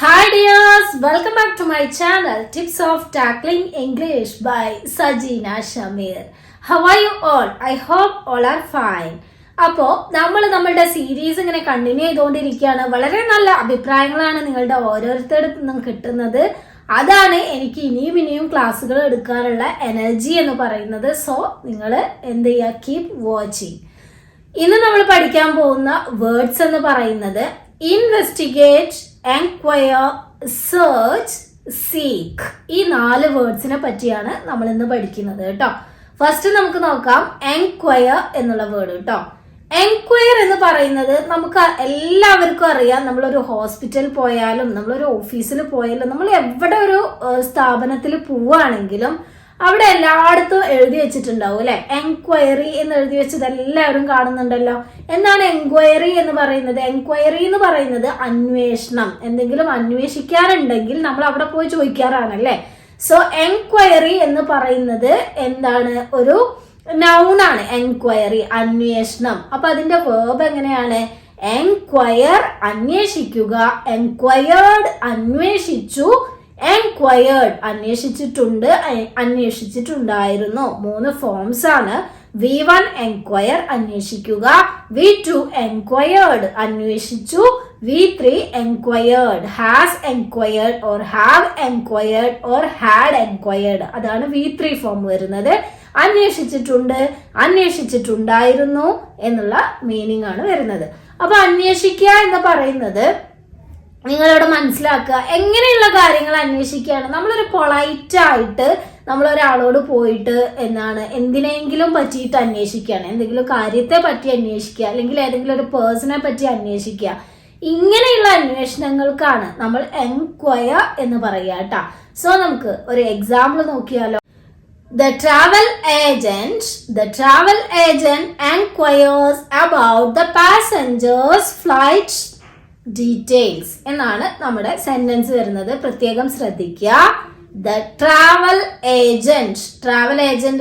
Hi dears, welcome back to my channel Tips of Tackling English by Sajina Shamir. How are you all? I hope all are fine. അപ്പോൾ നമ്മളുടെ series ഇങ്ങനെ continue ചെയ്തുകൊണ്ടിരിക്കുകയാണ്. വളരെ നല്ല അഭിപ്രായങ്ങളാണ് നിങ്ങളുടെ ഓരോരുത്തരുടെ നിന്നും കിട്ടുന്നത്. അതാണ് എനിക്ക് ഇനിയും ക്ലാസ്സുകൾ എടുക്കാനുള്ള എനർജി എന്ന് പറയുന്നത്. സോ നിങ്ങൾ എന്ത് ചെയ്യുക, കീപ് വാച്ചിങ്. ഇന്ന് നമ്മൾ പഠിക്കാൻ പോകുന്ന വേർഡ്സ് എന്ന് പറയുന്നത് ഇൻവെസ്റ്റിഗേറ്റ്, എൻക്വയർ, സെർച്ച്, സീക്ക്. ഈ 4 വേർഡ്സിനെ പറ്റിയാണ് നമ്മൾ ഇന്ന് പഠിക്കുന്നത് കേട്ടോ. ഫസ്റ്റ് നമുക്ക് നോക്കാം എൻക്വയർ എന്നുള്ള വേർഡ് കേട്ടോ. എൻക്വയർ എന്ന് പറയുന്നത് നമുക്ക് എല്ലാവർക്കും അറിയാം. നമ്മളൊരു ഹോസ്പിറ്റൽ പോയാലും നമ്മളൊരു ഓഫീസിൽ പോയാലും നമ്മൾ എവിടെ ഒരു സ്ഥാപനത്തിൽ പോവുകയാണെങ്കിലും അവിടെ എല്ലായിടത്തും എഴുതി വെച്ചിട്ടുണ്ടാവും അല്ലെ, എൻക്വയറി എന്ന് എഴുതി വെച്ചത് എല്ലാവരും കാണുന്നുണ്ടല്ലോ. എന്താണ് എൻക്വയറി എന്ന് പറയുന്നത്? എൻക്വയറി എന്ന് പറയുന്നത് അന്വേഷണം. എന്തെങ്കിലും അന്വേഷിക്കാനുണ്ടെങ്കിൽ നമ്മൾ അവിടെ പോയി ചോദിക്കാറാണല്ലേ. സോ എൻക്വയറി എന്ന് പറയുന്നത് എന്താണ്? ഒരു നൗണാണ് എൻക്വയറി, അന്വേഷണം. അപ്പൊ അതിന്റെ വേർബ് എങ്ങനെയാണ്? എൻക്വയർ അന്വേഷിക്കുക, എൻക്വയർഡ് അന്വേഷിച്ചു, എൻക്വയർഡ് അന്വേഷിച്ചിട്ടുണ്ട്, അന്വേഷിച്ചിട്ടുണ്ടായിരുന്നു. 3 ഫോംസ് ആണ്. V1 എൻക്വയർ അന്വേഷിക്കുക, V2 എൻക്വയർഡ് അന്വേഷിച്ചു, V3 enquired has enquired or have enquired or had enquired. അതാണ് V3 ഫോം വരുന്നത്. അന്വേഷിച്ചിട്ടുണ്ട്, അന്വേഷിച്ചിട്ടുണ്ടായിരുന്നു എന്നുള്ള മീനിങ് ആണ് വരുന്നത്. അപ്പൊ അന്വേഷിക്കുക എന്ന് പറയുന്നത് നിങ്ങളിവിടെ മനസ്സിലാക്കുക, എങ്ങനെയുള്ള കാര്യങ്ങൾ അന്വേഷിക്കുകയാണ്. നമ്മളൊരു പൊളൈറ്റ് ആയിട്ട് നമ്മളൊരാളോട് പോയിട്ട് എന്തിനെങ്കിലും പറ്റിയിട്ട് അന്വേഷിക്കുകയാണ്, എന്തെങ്കിലും കാര്യത്തെ പറ്റി അന്വേഷിക്കുക, അല്ലെങ്കിൽ ഏതെങ്കിലും ഒരു പേഴ്സണെ പറ്റി അന്വേഷിക്കുക. ഇങ്ങനെയുള്ള അന്വേഷണങ്ങൾക്കാണ് നമ്മൾ എൻക്വയർ എന്ന് പറയുക കേട്ടാ. സോ നമുക്ക് ഒരു എക്സാമ്പിൾ നോക്കിയാലോ. The travel agent enquires about the passenger's flight details എന്നാണ് നമ്മുടെ സെന്റൻസ് വരുന്നത്. പ്രത്യേകം ശ്രദ്ധിക്കുക. The travel agent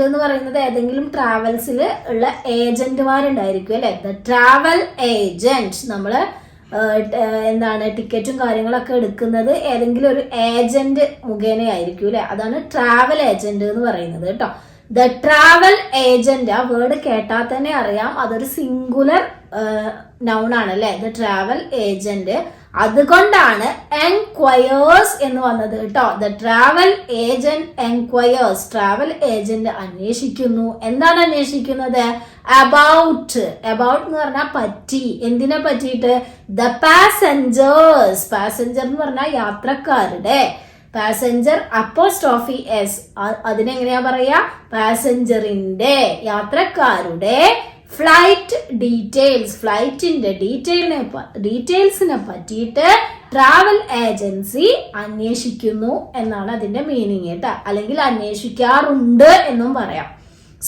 എന്ന് പറയുന്നത് ഏതെങ്കിലും ട്രാവൽസിൽ ഉള്ള ഏജന്റുമാരുണ്ടായിരിക്കും അല്ലെ. The travel agent നമ്മള് ടിക്കറ്റും കാര്യങ്ങളൊക്കെ എടുക്കുന്നത് ഏതെങ്കിലും ഒരു ഏജന്റ് മുഖേനയായിരിക്കും അല്ലെ. അതാണ് ട്രാവൽ ഏജന്റ് എന്ന് പറയുന്നത് കേട്ടോ. ദ ട്രാവൽ ഏജന്റ്, ആ വേർഡ് കേട്ടാൽ തന്നെ അറിയാം അതൊരു സിംഗുലർ നൗൺ ആണ് അല്ലെ. The travel agent. അതുകൊണ്ടാണ് എൻക്വയേഴ്സ് എന്ന് വന്നത് കേട്ടോ. The travel agent enquires. Travel agent അന്വേഷിക്കുന്നു. എന്താണ് അന്വേഷിക്കുന്നത്? അബൌട്ട് എന്ന് പറഞ്ഞാൽ പറ്റി. എന്തിനെ പറ്റിയിട്ട്? The passengers. പാസഞ്ചർ എന്ന് പറഞ്ഞാൽ യാത്രക്കാരുടെ. Passenger apostrophe S. അതിനെങ്ങനെയാ പറയാ? പാസഞ്ചറിന്റെ, യാത്രക്കാരുടെ ഫ്ലൈറ്റ് ഡീറ്റെയിൽസ്. ഫ്ലൈറ്റിന്റെ ഡീറ്റെയിൽസിനെ പറ്റിയിട്ട് ട്രാവൽ ഏജൻസി അന്വേഷിക്കുന്നു എന്നാണ് അതിന്റെ മീനിങ് കേട്ടോ. അല്ലെങ്കിൽ അന്വേഷിക്കാറുണ്ട് എന്നും പറയാം.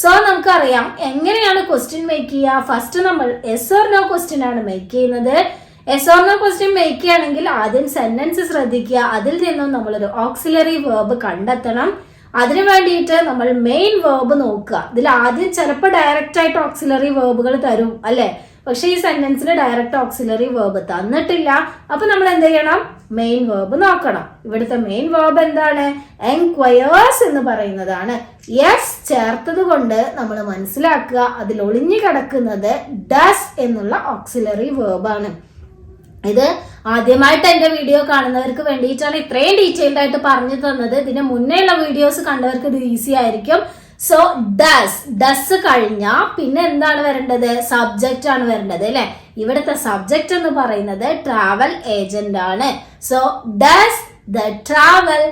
സോ നമുക്കറിയാം എങ്ങനെയാണ് ക്വസ്റ്റ്യൻ മേക്ക് ചെയ്യുക. ഫസ്റ്റ് നമ്മൾ എസ് ഓർ നോ ക്വസ്റ്റ്യൻ ആണ് മേക്ക് ചെയ്യുന്നത്. Yes or no question make ചെയ്യുകയാണെങ്കിൽ ആദ്യം സെന്റൻസ് ശ്രദ്ധിക്കുക. അതിൽ നിന്നും നമ്മളൊരു ഓക്സിലറി വേർബ് കണ്ടെത്തണം. അതിനു വേണ്ടിയിട്ട് നമ്മൾ മെയിൻ വേർബ് നോക്കുക. ഇതിൽ ആദ്യം ചിലപ്പോൾ ഡയറക്റ്റ് ആയിട്ട് ഓക്സിലറി വേർബുകൾ തരും അല്ലെ. പക്ഷെ ഈ സെന്റൻസിൽ ഡയറക്റ്റ് ഓക്സിലറി വേർബ് തന്നിട്ടില്ല. അപ്പൊ നമ്മൾ എന്ത് ചെയ്യണം? മെയിൻ വേർബ് നോക്കണം. ഇവിടുത്തെ മെയിൻ വേർബ് എന്താണ്? എൻക്വയേഴ്സ് എന്ന് പറയുന്നതാണ്. യെസ് ചേർത്തത് കൊണ്ട് നമ്മൾ മനസ്സിലാക്കുക അതിൽ ഒളിഞ്ഞു കിടക്കുന്നത് ഡസ് എന്നുള്ള ഓക്സിലറി വേർബാണ്. ഇത് ആദ്യമായിട്ട് എന്റെ വീഡിയോ കാണുന്നവർക്ക് വേണ്ടിയിട്ടാണ് ഇത്രയും ഡീറ്റെയിൽഡ് ആയിട്ട് പറഞ്ഞു തന്നത്. ഇതിന് മുന്നേ ഉള്ള വീഡിയോസ് കണ്ടവർക്ക് ഇത് ഈസി ആയിരിക്കും. സോ ഡസ് കഴിഞ്ഞാൽ പിന്നെ എന്താണ് വരേണ്ടത്? സബ്ജക്റ്റ് ആണ് വരേണ്ടത് അല്ലെ. ഇവിടുത്തെ സബ്ജക്റ്റ് എന്ന് പറയുന്നത് ട്രാവൽ ഏജന്റ് ആണ്. So does the travel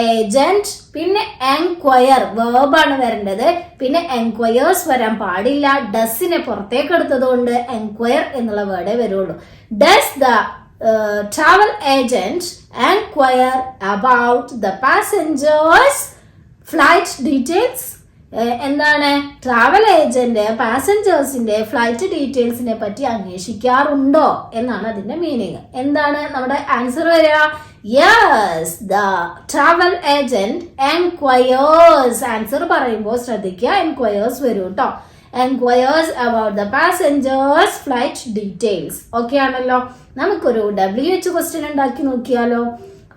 agent. പിന്നെ എൻക്വയർ വേർബാണ് വരേണ്ടത്. പിന്നെ എൻക്വയേഴ്സ് വരാൻ പാടില്ല. ഡസിനെ പുറത്തേക്ക് എടുത്തത് കൊണ്ട് എൻക്വയർ എന്നുള്ള വേർഡേ വരുള്ളൂ. Does the travel agent enquire about the passengers flight details. എന്താണ്? ട്രാവൽ ഏജന്റ് പാസഞ്ചേഴ്സിന്റെ ഫ്ലൈറ്റ് ഡീറ്റെയിൽസിനെ പറ്റി അന്വേഷിക്കാറുണ്ടോ എന്നാണ് അതിന്റെ മീനിങ്. എന്താണ് നമ്മുടെ ആൻസർ വരിക? Yes, the travel agent enquires. Answer പറയുമ്പോൾ ശ്രദ്ധിക്കുക, എൻക്വയേഴ്സ് വരും കേട്ടോ. enquires about the passengers flight details. Okay ആണല്ലോ. നമുക്കൊരു WH ക്വസ്റ്റ്യൻ ഉണ്ടാക്കി നോക്കിയാലോ.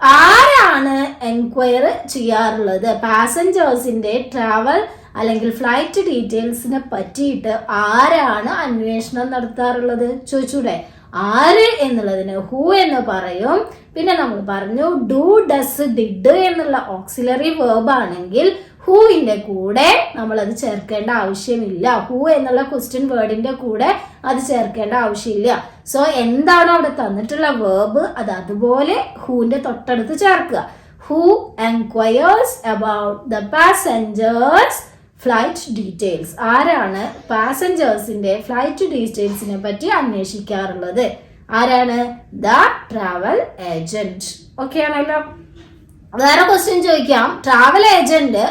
ആരാണ് എൻക്വയർ ചെയ്യാറുള്ളത്? പാസഞ്ചേഴ്സിന്റെ ട്രാവൽ അല്ലെങ്കിൽ ഫ്ലൈറ്റ് ഡീറ്റെയിൽസിനെ പറ്റിയിട്ട് ആരാണ് അന്വേഷണം നടത്താറുള്ളത്? ചോദിച്ചൂടെ? ആര് എന്നുള്ളതിന് ഹൂ എന്ന് പറയും. പിന്നെ നമ്മൾ പറഞ്ഞു ഡു, ഡസ്, ഡിഡ് എന്നുള്ള ഓക്സിലറി വേർബ് ആണെങ്കിൽ ഹൂവിന്റെ കൂടെ നമ്മൾ അത് ചേർക്കേണ്ട ആവശ്യമില്ല. ഹൂ എന്നുള്ള ക്വസ്റ്റ്യൻ വേർഡിന്റെ കൂടെ അത് ചേർക്കേണ്ട ആവശ്യമില്ല. സോ എന്താണോ അവിടെ തന്നിട്ടുള്ള വേർബ് അത് അതുപോലെ ഹൂവിന്റെ തൊട്ടടുത്ത് ചേർക്കുക. Who enquires about the passengers flight details. ആരാണ് പാസഞ്ചേഴ്സിന്റെ ഫ്ലൈറ്റ് ഡീറ്റെയിൽസിനെ പറ്റി അന്വേഷിക്കാറുള്ളത്? ആരാണ്? The travel agent. ഓക്കെ ആണല്ലോ. വേറെ ക്വസ്റ്റ്യൻ ചോദിക്കാം. ട്രാവൽ ഏജന്റ്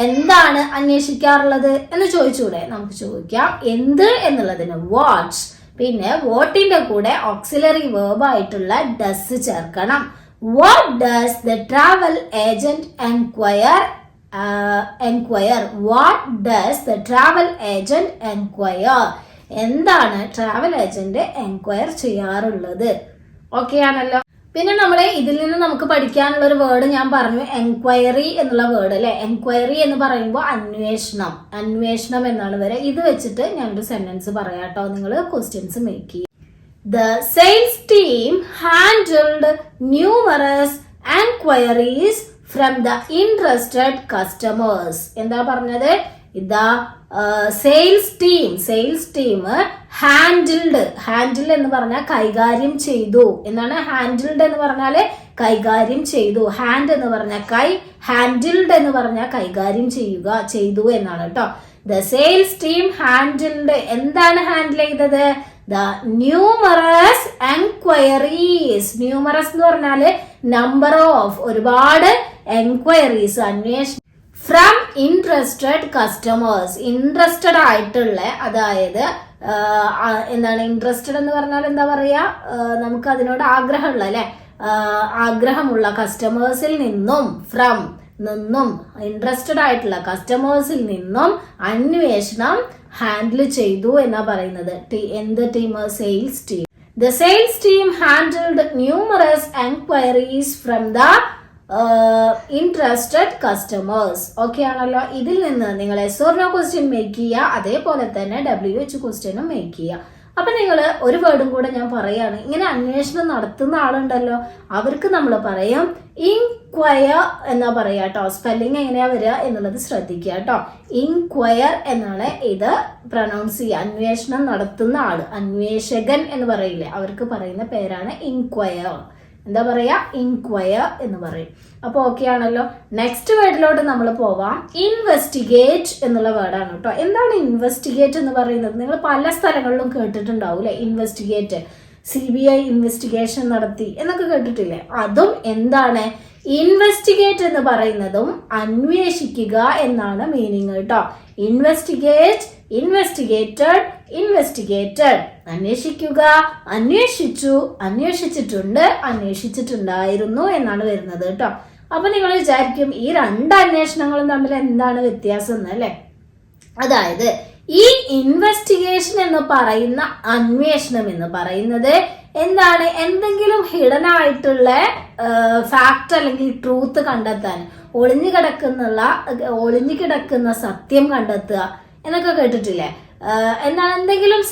എന്താണ് അന്വേഷിക്കാറുള്ളത് എന്ന് ചോദിച്ചൂടെ? നമുക്ക് ചോദിക്കാം. എന്ത് എന്നുള്ളതിന് വാട്ട്, പിന്നെ വാട്ടിന്റെ കൂടെ ഓക്സിലറി വേർബ് ആയിട്ടുള്ള ഡസ് ചേർക്കണം. What does the travel agent enquire? What does the travel agent enquire? എന്താണ് ട്രാവൽ ഏജന്റ് എൻക്വയർ ചെയ്യാറുള്ളത്? ഓക്കെ ആണല്ലോ. പിന്നെ നമ്മളെ ഇതിൽ നിന്ന് നമുക്ക് പഠിക്കാനുള്ള ഒരു വേർഡ് ഞാൻ പറഞ്ഞു, എൻക്വയറി എന്നുള്ള വേർഡ് അല്ലെ. എൻക്വയറി എന്ന് പറയുമ്പോൾ അന്വേഷണം, അന്വേഷണം എന്നാണ് വരെ. ഇത് വെച്ചിട്ട് ഞാനൊരു സെന്റൻസ് പറയാട്ടോ, നിങ്ങൾ ക്വസ്റ്റ്യൻസ് മേക്ക് ചെയ്യും. The sales team handled numerous enquiries from the interested customers. എന്താ പറഞ്ഞത്? ഇതാ സെയിൽസ് ടീം ഹാൻഡിൽഡ്. ഹാൻഡിൽ എന്ന് പറഞ്ഞാൽ കൈകാര്യം ചെയ്തു എന്നാണ്. ഹാൻഡിൽഡ് എന്ന് പറഞ്ഞാല് കൈകാര്യം ചെയ്തു. ഹാൻഡ് എന്ന് പറഞ്ഞാൽ കൈ, ഹാൻഡിൽഡ് എന്ന് പറഞ്ഞാൽ കൈകാര്യം ചെയ്തു എന്നാണ് കേട്ടോ. The sales team handled. എന്താണ് ഹാൻഡിൽ ചെയ്തത്? The numerous enquiries. ന്യൂമറസ് എന്ന് പറഞ്ഞാല് നമ്പർ ഓഫ്, ഒരുപാട് എൻക്വയറീസ്, അന്വേഷണം ഫ്രം ഇൻട്രസ്റ്റഡ് കസ്റ്റമേഴ്സ്. ഇൻട്രസ്റ്റഡ് ആയിട്ടുള്ള, അതായത് എന്താണ് ഇൻട്രസ്റ്റഡ് എന്ന് പറഞ്ഞാൽ എന്താ പറയാ, നമുക്ക് അതിനോട് ആഗ്രഹമുള്ള അല്ലെ, ആഗ്രഹമുള്ള കസ്റ്റമേഴ്സിൽ നിന്നും, ഫ്രം നിന്നും, ഇൻട്രസ്റ്റഡ് ആയിട്ടുള്ള കസ്റ്റമേഴ്സിൽ നിന്നും അന്വേഷണം ഹാൻഡിൽ ചെയ്തു എന്നാ പറയുന്നത്. എന്ത് team? Sales team. The sales team handled numerous enquiries from the interested customers. Okay ആണല്ലോ. ഇതിൽ നിന്ന് നിങ്ങൾ yes or no question make ചെയ്യുക, അതേപോലെ തന്നെ WH ക്വസ്റ്റ്യനും മേക്ക് ചെയ്യുക. അപ്പൊ നിങ്ങൾ ഒരു വേർഡും കൂടെ ഞാൻ പറയാണ്. ഇങ്ങനെ അന്വേഷണം നടത്തുന്ന ആളുണ്ടല്ലോ, അവർക്ക് നമ്മൾ പറയും ഇൻക്വയർ എന്നാ പറയാ കേട്ടോ. സ്പെല്ലിംഗ് എങ്ങനെയാ വരിക എന്നുള്ളത് ശ്രദ്ധിക്കുക കേട്ടോ. ഇൻക്വയർ എന്നാണ് ഇത് പ്രൊനൗൺസ് ചെയ്യുക. അന്വേഷണം നടത്തുന്ന ആള്, അന്വേഷകൻ എന്ന് പറയില്ലേ, അവർക്ക് പറയുന്ന പേരാണ് ഇൻക്വയർ. എന്താ പറയാ? ഇൻക്വയർ എന്ന് പറയും. അപ്പൊ ഓക്കെ ആണല്ലോ. നെക്സ്റ്റ് വേർഡിലോട്ട് നമ്മൾ പോവാം. ഇൻവെസ്റ്റിഗേറ്റ് എന്നുള്ള വേർഡാണ് കേട്ടോ. എന്താണ് ഇൻവെസ്റ്റിഗേറ്റ് എന്ന് പറയുന്നത്? നിങ്ങൾ പല സ്ഥലങ്ങളിലും കേട്ടിട്ടുണ്ടാവും അല്ലെ. ഇൻവെസ്റ്റിഗേറ്റ്, CBI ഇൻവെസ്റ്റിഗേഷൻ നടത്തി എന്നൊക്കെ കേട്ടിട്ടില്ലേ? അതും എന്താണ്? ഇൻവെസ്റ്റിഗേറ്റ് എന്ന് പറയുന്നതും അന്വേഷിക്കുക എന്നാണ് മീനിങ് കേട്ടോ. Investigate, investigated, investigated. അന്വേഷിക്കുക, അന്വേഷിച്ചു, അന്വേഷിച്ചിട്ടുണ്ട്, അന്വേഷിച്ചിട്ടുണ്ടായിരുന്നു എന്നാണ് വരുന്നത് കേട്ടോ. അപ്പൊ നിങ്ങൾ വിചാരിക്കും ഈ രണ്ട് അന്വേഷണങ്ങളും തമ്മിൽ എന്താണ് വ്യത്യാസം എന്ന് അല്ലെ. അതായത് ഈ ഇൻവെസ്റ്റിഗേഷൻ എന്ന് പറയുന്ന അന്വേഷണം എന്ന് പറയുന്നത് എന്താണ്? എന്തെങ്കിലും ഹിഡൻ ആയിട്ടുള്ള ഫാക്ട് അല്ലെങ്കിൽ ട്രൂത്ത് കണ്ടെത്താൻ, ഒളിഞ്ഞു കിടക്കുന്ന സത്യം കണ്ടെത്തുക എന്നൊക്കെ കേട്ടിട്ടില്ലേ? എന്നാൽ എന്തെങ്കിലും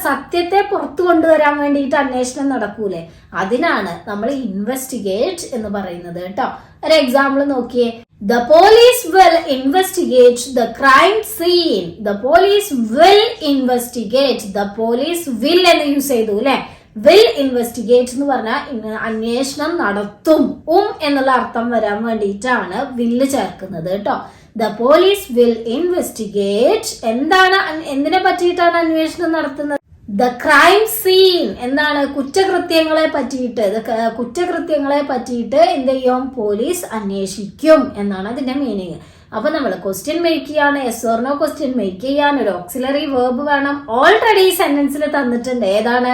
സത്യത്തെ പുറത്തു കൊണ്ടുവരാൻ വേണ്ടിയിട്ട് അന്വേഷണം നടക്കൂലേ, അതിനാണ് നമ്മൾ ഇൻവെസ്റ്റിഗേറ്റ് എന്ന് പറയുന്നത് കേട്ടോ. ഒരു എക്സാമ്പിൾ നോക്കിയേ. The police will investigate the crime scene. The police will investigate. The police will എന്ന് യൂസ് ചെയ്തു അല്ലെ. will investigate എന്ന് പറഞ്ഞാൽ അന്വേഷണം നടത്തും. എന്നുള്ള അർത്ഥം വരാൻ വേണ്ടിയിട്ടാണ് will ചേർക്കുന്നത് കേട്ടോ. The police will investigate. എന്താണ്, എന്തിനെ പറ്റിയിട്ടാണ് അന്വേഷണം നടത്തുന്നത്? The crime scene. എന്താണ്? കുറ്റകൃത്യങ്ങളെ പറ്റിയിട്ട് എന്ത് ചെയ്യും? പോലീസ് അന്വേഷിക്കും എന്നാണ് അതിന്റെ മീനിങ്. അപ്പൊ നമ്മൾ ക്വസ്റ്റ്യൻ മേക്ക് ചെയ്യാണ്, yes or no question make ചെയ്യാൻ ഒരു ഓക്സിലറി വേർബ് വേണം. ഓൾറെഡി സെന്റൻസിൽ തന്നിട്ടുണ്ട്. ഏതാണ്?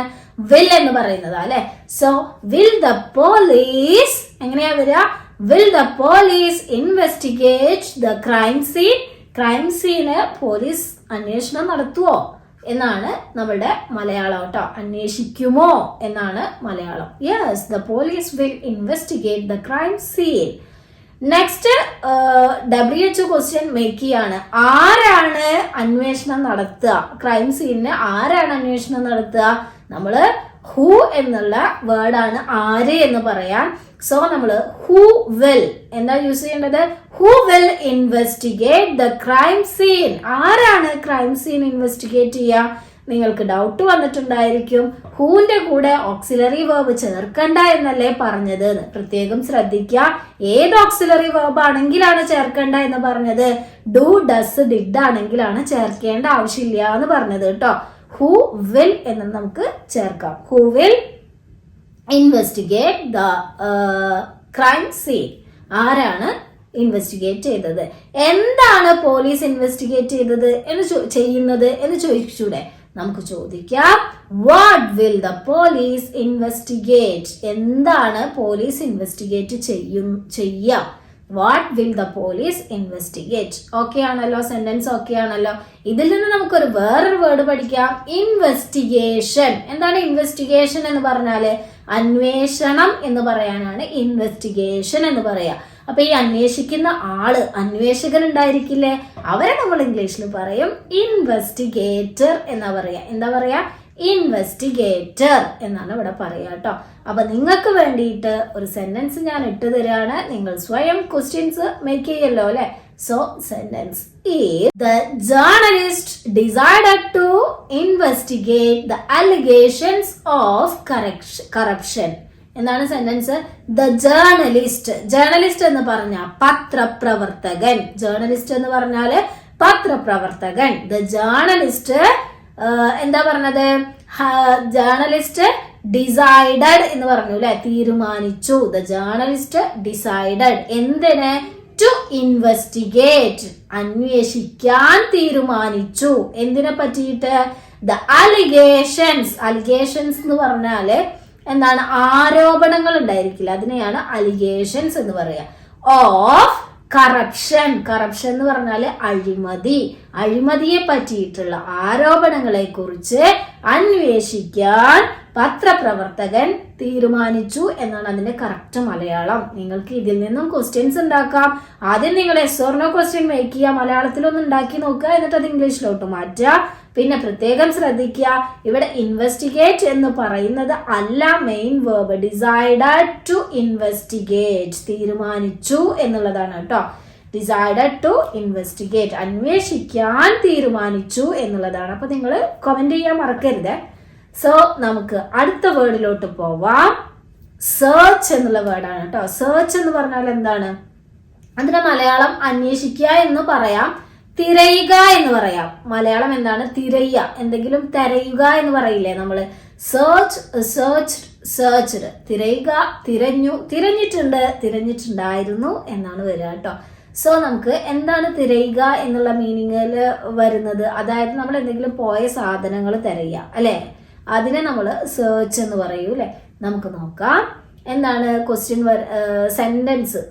വിൽ എന്ന് പറയുന്നത് അല്ലെ. സോ വിൽ ദ പോലീസ്, എങ്ങനെയാ വരിക? Will the police investigate the crime scene. Crime scene police അന്വേഷണം നടത്തുവോ? എന്നാണ് നമ്മളുടെ മലയാളം കേട്ടോ. അന്വേഷിക്കുമോ എന്നാണ് Malayalam. Yes, the police will investigate the crime scene. Next WHO question make ചെയ്യാണ്. ആരാണ് അന്വേഷണം നടത്തുക? ക്രൈം സീനിന് ആരാണ് അന്വേഷണം നടത്തുക? നമ്മള് ഹൂ എന്നുള്ള വേർഡാണ് ആര് എന്ന് പറയാൻ. സോ നമ്മള് ഹൂ വിൽ എന്താ യൂസ് ചെയ്യേണ്ടത്? Who will investigate the crime scene. ആരാണ് ക്രൈം സീൻ ഇൻവെസ്റ്റിഗേറ്റ് ചെയ്യുക? നിങ്ങൾക്ക് ഡൗട്ട് വന്നിട്ടുണ്ടായിരിക്കും, ഹൂന്റെ കൂടെ ഓക്സിലറി വേർബ് ചേർക്കണ്ട എന്നല്ലേ പറഞ്ഞത്? പ്രത്യേകം ശ്രദ്ധിക്കുക. ഏത് ഓക്സിലറി വേർബ് ആണെങ്കിലാണ് ചേർക്കണ്ട എന്ന് പറഞ്ഞത്? ഡു, ഡസ്, ഡിഡ് ആണെങ്കിലാണ് ചേർക്കേണ്ട ആവശ്യമില്ല എന്ന് പറഞ്ഞത് കേട്ടോ. ഹൂ വിൽ എന്ന് നമുക്ക് ചേർക്കാം. Who will investigate the crime scene. ആരാണ് ഇൻവെസ്റ്റിഗേറ്റ് ചെയ്തത്? എന്താണ് പോലീസ് ഇൻവെസ്റ്റിഗേറ്റ് ചെയ്തത് ചെയ്യുന്നത് എന്ന് ചോദിച്ചൂടെ? നമുക്ക് ചോദിക്കാം, what will the police investigate? എന്താണ് പോലീസ് ഇൻവെസ്റ്റിഗേറ്റ് ചെയ്യുക? What will the police investigate? Okay ആണല്ലോ, സെന്റൻസ് ഓക്കെ ആണല്ലോ. ഇതിൽ നിന്ന് നമുക്കൊരു വേറൊരു വേർഡ് പഠിക്കാം, ഇൻവെസ്റ്റിഗേഷൻ. എന്താണ് ഇൻവെസ്റ്റിഗേഷൻ എന്ന് പറഞ്ഞാല്? അന്വേഷണം എന്ന് പറയാനാണ് ഇൻവെസ്റ്റിഗേഷൻ എന്ന് പറയാ. അപ്പൊ ഈ അന്വേഷിക്കുന്ന ആള്, അന്വേഷകൻ ഉണ്ടായിരിക്കില്ലേ, അവരെ നമ്മൾ ഇംഗ്ലീഷിൽ പറയും ഇൻവെസ്റ്റിഗേറ്റർ എന്നാ പറയാ. എന്താ പറയാ? ഇൻവെസ്റ്റിഗേറ്റർ എന്നാണ് ഇവിടെ പറയാ കേട്ടോ. അപ്പൊ നിങ്ങൾക്ക് വേണ്ടിയിട്ട് ഒരു സെന്റൻസ് ഞാൻ ഇട്ട് തരാണ്. നിങ്ങൾ സ്വയം ക്വസ്റ്റ്യൻസ് മേക്ക് ചെയ്യല്ലോ അല്ലെ. So sentence is, the journalist decided to investigate the allegations of corruption. എന്താണ് സെന്റൻസ്? The journalist. ജേർണലിസ്റ്റ് എന്ന് പറഞ്ഞാൽ പത്രപ്രവർത്തകൻ. ജേർണലിസ്റ്റ് എന്ന് പറഞ്ഞാല് പത്രപ്രവർത്തകൻ. ദ ജേർണലിസ്റ്റ് എന്താ പറഞ്ഞത്? ജേർണലിസ്റ്റ് ഡിസൈഡഡ് എന്ന് പറഞ്ഞു അല്ലെ, തീരുമാനിച്ചു. ദ ജേർണലിസ്റ്റ് ഡിസൈഡഡ് എന്തിന്? ടു ഇൻവെസ്റ്റിഗേറ്റ്, അന്വേഷിക്കാൻ തീരുമാനിച്ചു. എന്തിനെ പറ്റിയിട്ട്? The allegations. അലിഗേഷൻസ് എന്ന് പറഞ്ഞാല് എന്താണ്? ആരോപണങ്ങൾ ഉണ്ടായിരിക്കില്ല, അതിനെയാണ് അലിഗേഷൻസ് എന്ന് പറയാ. Of corruption. കറപ്ഷൻ എന്ന് പറഞ്ഞാല് അഴിമതി. അഴിമതിയെ പറ്റിയിട്ടുള്ള ആരോപണങ്ങളെ കുറിച്ച് അന്വേഷിക്കാൻ പത്രപ്രവർത്തകൻ തീരുമാനിച്ചു എന്നാണ് അതിന്റെ കറക്റ്റ് മലയാളം. നിങ്ങൾക്ക് ഇതിൽ നിന്നും ക്വസ്റ്റ്യൻസ് ഉണ്ടാക്കാം. ആദ്യം നിങ്ങൾ yes or no question make ചെയ്യുക, മലയാളത്തിലൊന്ന് ഉണ്ടാക്കി നോക്കുക, എന്നിട്ട് അത് ഇംഗ്ലീഷിലോട്ട് മാറ്റുക. പിന്നെ പ്രത്യേകം ശ്രദ്ധിക്കുക, ഇവിടെ ഇൻവെസ്റ്റിഗേറ്റ് എന്ന് പറയുന്നത് അല്ല main verb. Decided to investigate, തീരുമാനിച്ചു എന്നുള്ളതാണ് കേട്ടോ. ഡിസൈഡഡ് ടു ഇൻവെസ്റ്റിഗേറ്റ്, അന്വേഷിക്കാൻ തീരുമാനിച്ചു എന്നുള്ളതാണ്. അപ്പൊ നിങ്ങൾ കമന്റ് ചെയ്യാൻ മറക്കരുത്. സോ നമുക്ക് അടുത്ത വേർഡിലോട്ട് പോവാം. സെർച്ച് എന്നുള്ള വേർഡാണ് കേട്ടോ. സെർച്ച് എന്ന് പറഞ്ഞാൽ എന്താണ്? അതിന്റെ മലയാളം അന്വേഷിക്കുക എന്ന് പറയാം, തിരയുക എന്ന് പറയാം. മലയാളം എന്താണ്? തിരയുക, എന്തെങ്കിലും തിരയുക എന്ന് പറയില്ലേ നമ്മള്? Search, search, searched. തിരയുക, തിരഞ്ഞു, തിരഞ്ഞിട്ടുണ്ട്, തിരഞ്ഞിട്ടുണ്ടായിരുന്നു എന്നാണ് വരിക കേട്ടോ. സോ നമുക്ക് എന്താണ് തിരയുക എന്നുള്ള മീനിങ്ങിൽ വരുന്നത്? അതായത് നമ്മൾ എന്തെങ്കിലും പോയ സാധനങ്ങൾ തിരയുക അല്ലെ, അതിനെ നമ്മൾ സെർച്ച് എന്ന് പറയൂ അല്ലെ. നമുക്ക് നോക്കാം എന്താണ് ക്വസ്റ്റ്യൻ.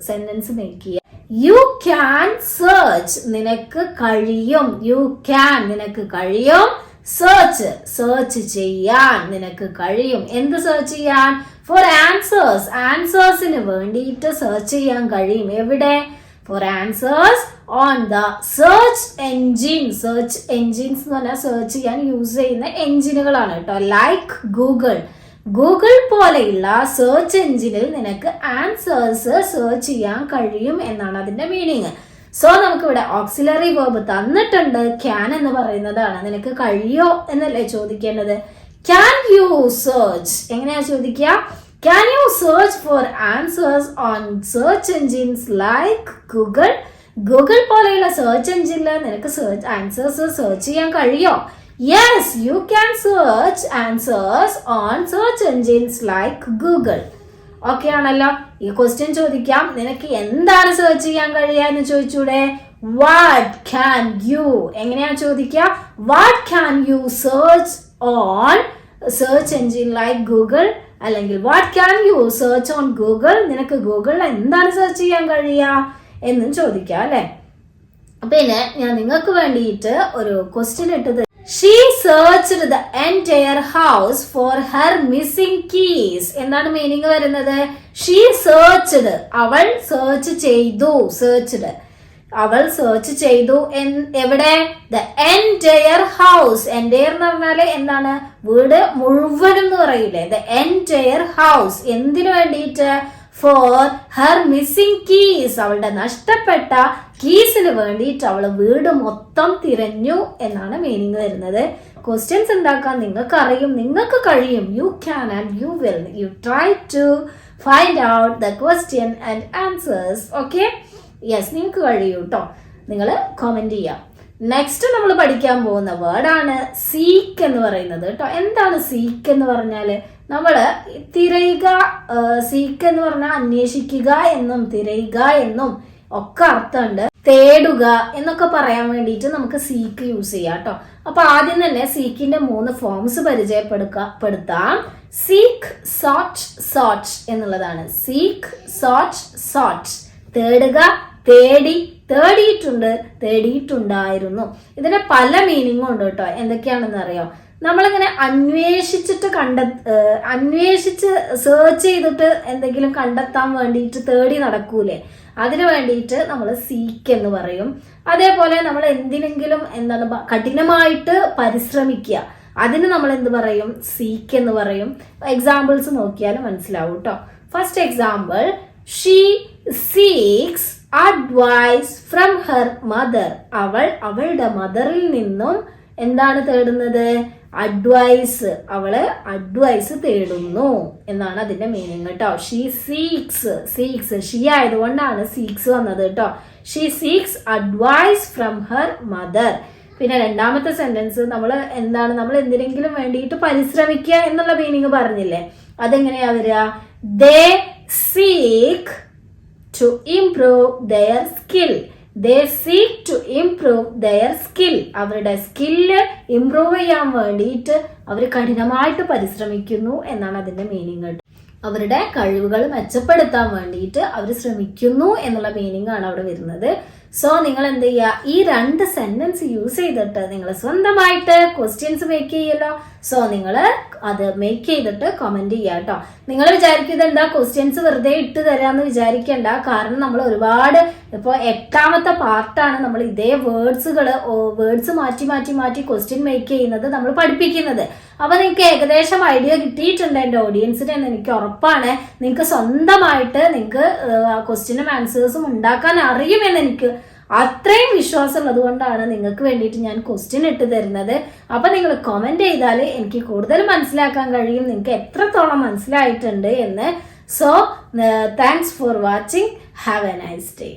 സെന്റൻസ് മേക്ക് ചെയ്യുക. യു ക്യാൻ സെർച്ച്, നിനക്ക് കഴിയും. യു ക്യാൻ, നിനക്ക് കഴിയും. സെർച്ച്, സെർച്ച് ചെയ്യാൻ നിനക്ക് കഴിയും. എന്ത് സെർച്ച് ചെയ്യാൻ? ഫോർ ആൻസേഴ്സ്, ആൻസേഴ്സിന് വേണ്ടിയിട്ട് സെർച്ച് ചെയ്യാൻ കഴിയും. എവിടെ? For answers on the search engine. Search engines എന്ന് പറഞ്ഞാൽ സെർച്ച് ചെയ്യാൻ യൂസ് ചെയ്യുന്ന എൻജിനുകളാണ് കേട്ടോ. Like Google. ഗൂഗിൾ പോലെയുള്ള സെർച്ച് എൻജിനിൽ നിനക്ക് ആൻസേഴ്സ് സെർച്ച് ചെയ്യാൻ കഴിയും എന്നാണ് അതിന്റെ മീനിങ്. സോ നമുക്ക് ഇവിടെ ഓക്സിലറി വേർബ് തന്നിട്ടുണ്ട്, ക്യാൻ എന്ന് പറയുന്നതാണ്. നിനക്ക് കഴിയോ എന്നല്ലേ ചോദിക്കേണ്ടത്? ക്യാൻ യു സെർച്ച്, എങ്ങനെയാ ചോദിക്കുക? Can you search for answers on search engines like Google. Google പോലെയുള്ള സെർച്ച് എൻജിനിൽ നിനക്ക് ആൻസേഴ്സ് സെർച്ച് ചെയ്യാൻ കഴിയോ? Yes, you can search answers on search engines like Google. Okay ആണല്ലോ. ഈ ക്വസ്റ്റ്യൻ ചോദിക്കാം, നിനക്ക് എന്താണ് സെർച്ച് ചെയ്യാൻ കഴിയുക എന്ന് ചോദിച്ചൂടെ? വാട്ട് ക്യാൻ യു, എങ്ങനെയാ ചോദിക്കുക? What can you search on search engine like Google, അല്ലെങ്കിൽ what can you search on Google, നിനക്ക് ഗൂഗിളിൽ എന്താണ് സെർച്ച് ചെയ്യാൻ കഴിയുക എന്നും ചോദിക്കാം അല്ലെ. പിന്നെ ഞാൻ നിങ്ങൾക്ക് വേണ്ടിയിട്ട് ഒരു ക്വസ്റ്റ്യൻ ഇട്ടത് she searched the entire house for her missing keys. എന്താണ് മീനിങ് വരുന്നത്? ഷീ സെർച്ച്ഡ്, അവൾ സെർച്ച് ചെയ്തു, സെർച്ച്ഡ് അവൾ സെർച്ച് ചെയ്തു. എവിടെ? The entire house. എൻറ്റയർ എന്ന് പറഞ്ഞാല് എന്താണ്? വീട് മുഴുവനും എന്ന് പറയില്ലേ? The entire house. എന്തിനു വേണ്ടിയിട്ട്? For her missing keys. അവളുടെ നഷ്ടപ്പെട്ട കീസിന് വേണ്ടിയിട്ട് അവള് വീട് മൊത്തം തിരഞ്ഞു എന്നാണ് മീനിങ് വരുന്നത്. ക്വസ്റ്റ്യൻസ് ഉണ്ടാക്കാൻ നിങ്ങൾക്ക് അറിയും, നിങ്ങൾക്ക് കഴിയും. You can and you will. You try to find out the question and answers. Okay, yes, നിങ്ങൾക്ക് കഴിയും കേട്ടോ. നിങ്ങൾ കമന്റ് ചെയ്യാം. നെക്സ്റ്റ് നമ്മൾ പഠിക്കാൻ പോകുന്ന വേർഡാണ് സീക്ക് എന്ന് പറയുന്നത് കേട്ടോ. എന്താണ് സീക്ക് എന്ന് പറഞ്ഞാല്? നമ്മള് തിരയുക. സീക്ക് എന്ന് പറഞ്ഞാൽ അന്വേഷിക്കുക എന്നും തിരയുക എന്നും ഒക്കെ അർത്ഥമുണ്ട്. തേടുക എന്നൊക്കെ പറയാൻ വേണ്ടിയിട്ട് നമുക്ക് സീക്ക് യൂസ് ചെയ്യാം കേട്ടോ. അപ്പൊ ആദ്യം തന്നെ സീക്കിന്റെ 3 ഫോംസ് പരിചയപ്പെടുത്താം. സീക്ക്, സോച്ച്, സോച്ച് എന്നുള്ളതാണ്. സീക്ക്, സോച്ച്, സോച്ച്. തേടുക, തേടി, തേടിയിട്ടുണ്ട്, തേടിയിട്ടുണ്ടായിരുന്നു. ഇതിന് പല മീനിങ്ങും ഉണ്ട് കേട്ടോ. എന്തൊക്കെയാണെന്ന് അറിയോ? നമ്മളിങ്ങനെ അന്വേഷിച്ച് സെർച്ച് ചെയ്തിട്ട് എന്തെങ്കിലും കണ്ടെത്താൻ വേണ്ടിയിട്ട് തേടി നടക്കൂലേ, അതിനു വേണ്ടിയിട്ട് നമ്മൾ സീക്ക് എന്ന് പറയും. അതേപോലെ നമ്മൾ എന്തിനെങ്കിലും കഠിനമായിട്ട് പരിശ്രമിക്കുക, അതിന് നമ്മൾ എന്ത് പറയും? സീക്ക് എന്ന് പറയും. എക്സാമ്പിൾസ് നോക്കിയാൽ മനസ്സിലാവും കേട്ടോ. First example, she seeks advice from her mother. അവൾ അവളുടെ മദറിൽ നിന്നും എന്താണ് തേടുന്നത്? അഡ്വൈസ്. അവള് അഡ്വൈസ് തേടുന്നു എന്നാണ് അതിന്റെ മീനിങ് കേട്ടോ. ഷീ സീക്സ്, സീക്സ് ഷീ ആയതുകൊണ്ടാണ് സീക്സ് വന്നത് കേട്ടോ. She seeks advice from her mother. പിന്നെ രണ്ടാമത്തെ സെന്റൻസ് നമ്മൾ എന്തിനെങ്കിലും വേണ്ടിയിട്ട് പരിശ്രമിക്കുക എന്നുള്ള മീനിങ് പറഞ്ഞില്ലേ, അതെങ്ങനെയാ വരിക? They seek to improve their skill. They seek to improve their skill. അവരുടെ സ്കില്ല് ഇംപ്രൂവ് ചെയ്യാൻ വേണ്ടിയിട്ട് അവർ കഠിനമായിട്ട് പരിശ്രമിക്കുന്നു എന്നാണ് അതിന്റെ മീനിങ്. അവരുടെ കഴിവുകൾ മെച്ചപ്പെടുത്താൻ വേണ്ടിയിട്ട് അവർ ശ്രമിക്കുന്നു എന്നുള്ള മീനിങ് ആണ് അവിടെ വരുന്നത്. സോ നിങ്ങൾ എന്ത് ചെയ്യുക? ഈ 2 സെന്റൻസ് യൂസ് ചെയ്തിട്ട് നിങ്ങൾ സ്വന്തമായിട്ട് ക്വസ്റ്റ്യൻസ് മേക്ക് ചെയ്യല്ലോ. സോ നിങ്ങൾ അത് മേക്ക് ചെയ്തിട്ട് കമന്റ് ചെയ്യാം കേട്ടോ. നിങ്ങൾ വിചാരിക്കുന്നത് എന്താ ക്വസ്റ്റ്യൻസ് വെറുതെ ഇട്ട് തരാമെന്ന് വിചാരിക്കേണ്ട. കാരണം നമ്മൾ ഒരുപാട് ഇപ്പോൾ 8ാമത്തെ പാർട്ടാണ് നമ്മൾ ഇതേ വേർഡ്സ് മാറ്റി മാറ്റി മാറ്റി ക്വസ്റ്റ്യൻ മേക്ക് ചെയ്യുന്നത് നമ്മൾ പഠിപ്പിക്കുന്നത്. അപ്പൊ നിങ്ങൾക്ക് ഏകദേശം ഐഡിയ കിട്ടിയിട്ടുണ്ട് എൻ്റെ ഓഡിയൻസിന് എന്ന് എനിക്ക് ഉറപ്പാണ്. നിങ്ങൾക്ക് സ്വന്തമായിട്ട് നിങ്ങൾക്ക് ക്വസ്റ്റ്യനും ആൻസേഴ്സും ഉണ്ടാക്കാൻ അറിയുമെന്ന് എനിക്ക് അത്രയും വിശ്വാസം ഉള്ളത് കൊണ്ടാണ് നിങ്ങൾക്ക് വേണ്ടിയിട്ട് ഞാൻ ക്വസ്റ്റ്യൻ ഇട്ട് തരുന്നത്. അപ്പൊ നിങ്ങൾ കമന്റ് ചെയ്താൽ എനിക്ക് കൂടുതൽ മനസ്സിലാക്കാൻ കഴിയും നിങ്ങൾക്ക് എത്രത്തോളം മനസ്സിലായിട്ടുണ്ട് എന്ന്. So thanks for watching. Have A nice day.